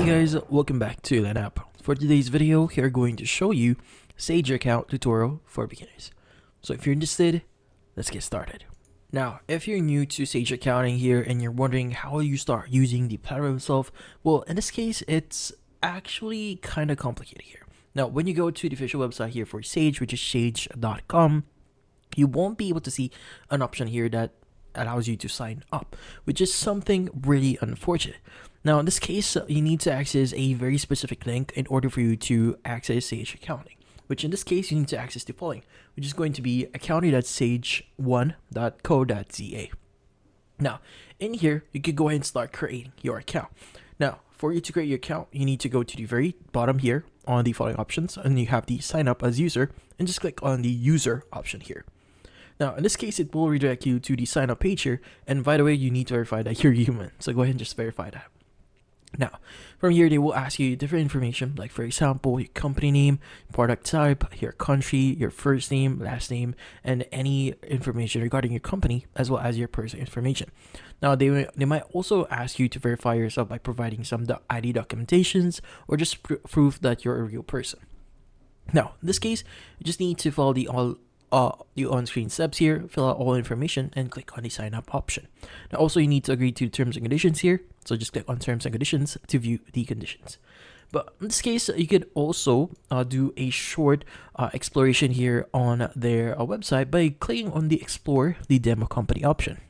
guys, welcome back to LearnApp. For today's video, we're going to show you Sage account tutorial for beginners. So if you're interested, let's get started. Now, if you're new to Sage accounting here and you're wondering how you start using the platform itself, well, in this case, it's actually kind of complicated here. Now, when you go to the official website here for Sage, which is sage.com, you won't be able to see an option here that allows you to sign up, which is something really unfortunate. Now, in this case, you need to access a very specific link in order for you to access Sage accounting, which in this case, you need to access the following, which is going to be accounting.sage1.co.za. Now, in here, you can go ahead and start creating your account. Now, for you to create your account, you need to go to the very bottom here on the following options, and you have the sign up as user, and just click on the user option here. Now, in this case, it will redirect you to the sign up page here. And by the way, you need to verify that you're human. So go ahead and just verify that. Now, from here, they will ask you different information, like for example, your company name, product type, your country, your first name, last name, and any information regarding your company, as well as your personal information. Now, they might also ask you to verify yourself by providing some ID documentations or just proof that you're a real person. Now, in this case, you just need to follow the on-screen steps here, fill out all information, and click on the sign up option. Now, also, you need to agree to the terms and conditions here. So just click on terms and conditions to view the conditions. But in this case, you could also do a short exploration here on their website by clicking on the explore the demo company option.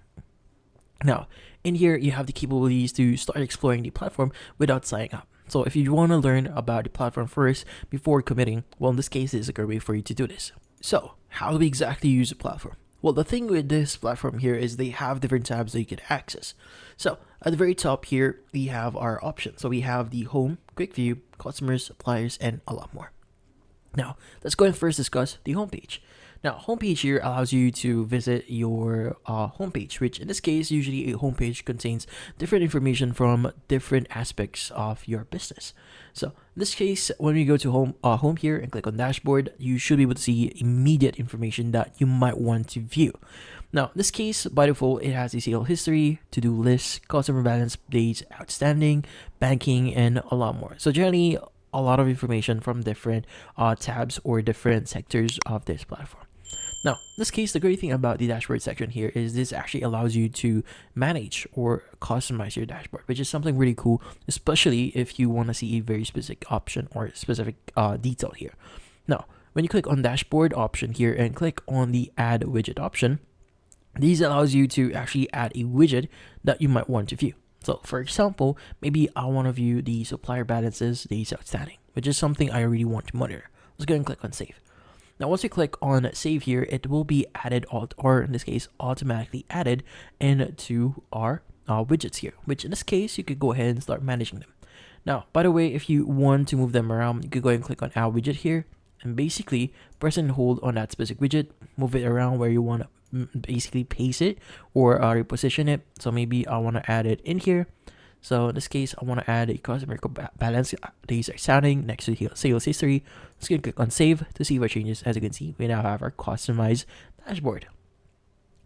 Now, in here, you have the capabilities to start exploring the platform without signing up. So if you want to learn about the platform first before committing, well, in this case, this is a great way for you to do this. So how do we exactly use the platform? Well, the thing with this platform here is they have different tabs that you can access. So at the very top here, we have our options. So we have the home, quick view, customers, suppliers, and a lot more. Now, let's go and first discuss the homepage. Now, homepage here allows you to visit your homepage, which in this case, usually a homepage contains different information from different aspects of your business. So in this case, when we go to home here and click on dashboard, you should be able to see immediate information that you might want to view. Now, in this case, by default, it has a sales history, to-do list, customer balance, days outstanding, banking, and a lot more. So generally, a lot of information from different tabs or different sectors of this platform. Now, in this case, the great thing about the dashboard section here is this actually allows you to manage or customize your dashboard, which is something really cool, especially if you want to see a very specific option or specific detail here. Now, when you click on dashboard option here and click on the add widget option, these allows you to actually add a widget that you might want to view. So for example, maybe I want to view the supplier balances, days outstanding, which is something I really want to monitor. Let's go and click on save. Now, once you click on save here, it will be added, or in this case, automatically added into our widgets here, which in this case, you could go ahead and start managing them. Now, by the way, if you want to move them around, you could go ahead and click on add widget here, and basically press and hold on that specific widget, move it around where you want to basically paste it or reposition it. So maybe I want to add it in here. So in this case, I want to add a customer balance days outstanding next to sales history. Let's go and click on save to see what changes. As you can see, we now have our customized dashboard.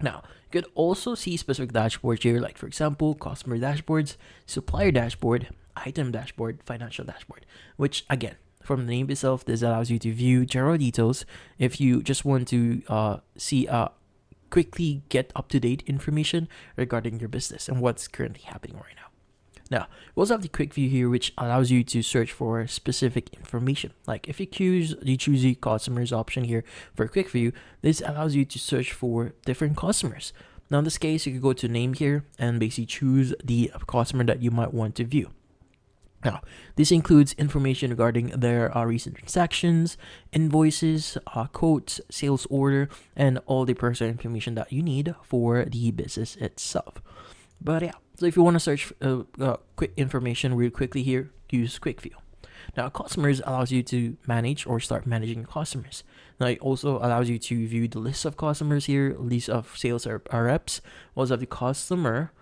Now, you could also see specific dashboards here, like for example, customer dashboards, supplier dashboard, item dashboard, financial dashboard, which again, from the name itself, this allows you to view general details if you just want to quickly get up-to-date information regarding your business and what's currently happening right now. Now, we also have the quick view here, which allows you to search for specific information. Like if you choose the customers option here for quick view, this allows you to search for different customers. Now, in this case, you could go to name here and basically choose the customer that you might want to view. Now, this includes information regarding their recent transactions, invoices, quotes, sales order, and all the personal information that you need for the business itself. But yeah, so if you want to search quick information real quickly here, use Quick View. Now, customers allows you to manage or start managing customers. Now, it also allows you to view the list of customers here, list of sales or reps. Also have the customer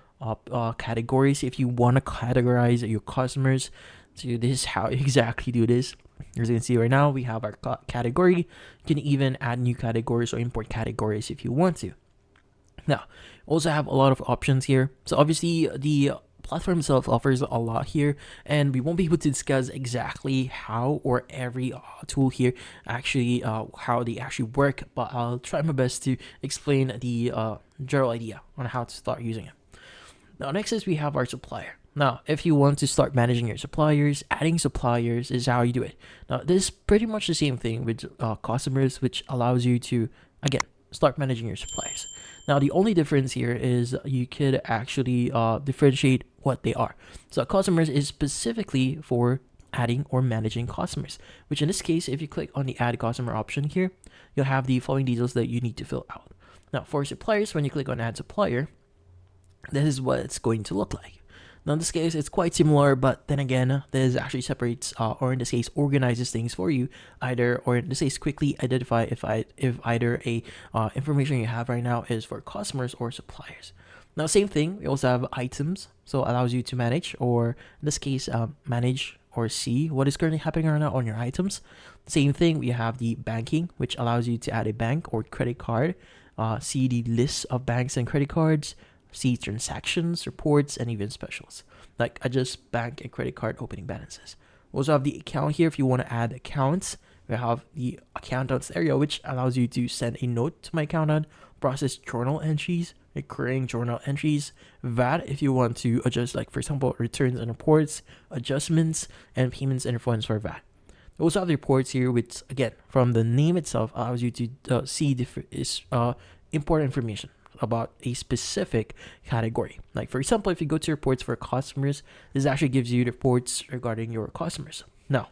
categories if you want to categorize your customers. So this is how you exactly do this. As you can see right now, we have our category. You can even add new categories or import categories if you want to. Now, also have a lot of options here. So obviously the platform itself offers a lot here, and we won't be able to discuss exactly how or every tool here actually how they actually work, but I'll try my best to explain the general idea on how to start using it. Now, next is we have our supplier. Now, if you want to start managing your suppliers, adding suppliers is how you do it. Now, this is pretty much the same thing with customers, which allows you to, again, start managing your suppliers. Now, the only difference here is you could actually differentiate what they are. So, customers is specifically for adding or managing customers, which in this case, if you click on the add customer option here, you'll have the following details that you need to fill out. Now, for suppliers, when you click on add supplier, this is what it's going to look like. Now, in this case, it's quite similar, but then again, this actually separates, or in this case, organizes things for you, or in this case, quickly identify if either a information you have right now is for customers or suppliers. Now, same thing, we also have items, so it allows you to manage, or in this case, manage or see what is currently happening right now on your items. Same thing, we have the banking, which allows you to add a bank or credit card, see the list of banks and credit cards, see transactions, reports, and even specials, like adjust bank and credit card opening balances. We also have the account here if you want to add accounts. We have the accountants area, which allows you to send a note to my accountant, process journal entries, recurring journal entries, VAT if you want to adjust, like for example, returns and reports, adjustments, and payments and refunds for VAT. We also have the reports here, which again, from the name itself, allows you to see important information about a specific category. Like for example, if you go to reports for customers, this actually gives you reports regarding your customers. Now,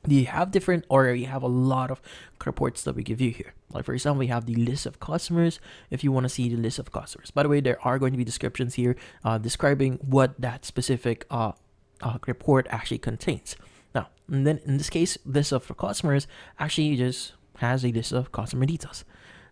you have a lot of reports that we give you here. Like for example, we have the list of customers if you want to see the list of customers. By the way, there are going to be descriptions here describing what that specific report actually contains. Now, and then in this case, list of customers actually just has a list of customer details.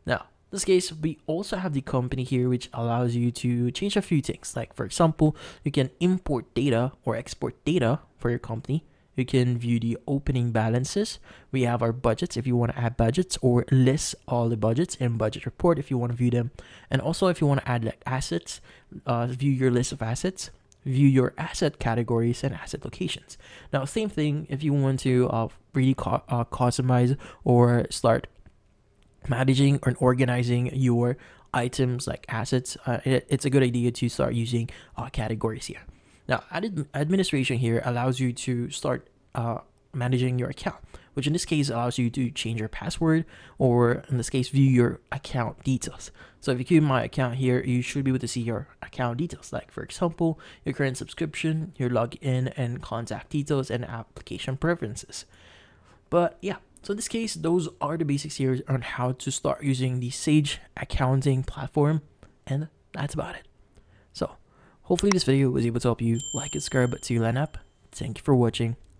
Now, in this case, we also have the company here, which allows you to change a few things. Like for example, you can import data or export data for your company. You can view the opening balances. We have our budgets if you want to add budgets, or list all the budgets in budget report if you want to view them. And also if you want to add like assets, view your list of assets, view your asset categories and asset locations. Now, same thing if you want to really customize or start managing or organizing your items like assets, it's a good idea to start using categories here. Now, administration here allows you to start managing your account, which in this case allows you to change your password, or in this case, view your account details. So if you click my account here, you should be able to see your account details, like for example, your current subscription, your login and contact details, and application preferences. But yeah, so in this case, those are the basics here on how to start using the Sage accounting platform, and that's about it. So hopefully this video was able to help you like and subscribe to LearnUp. Thank you for watching.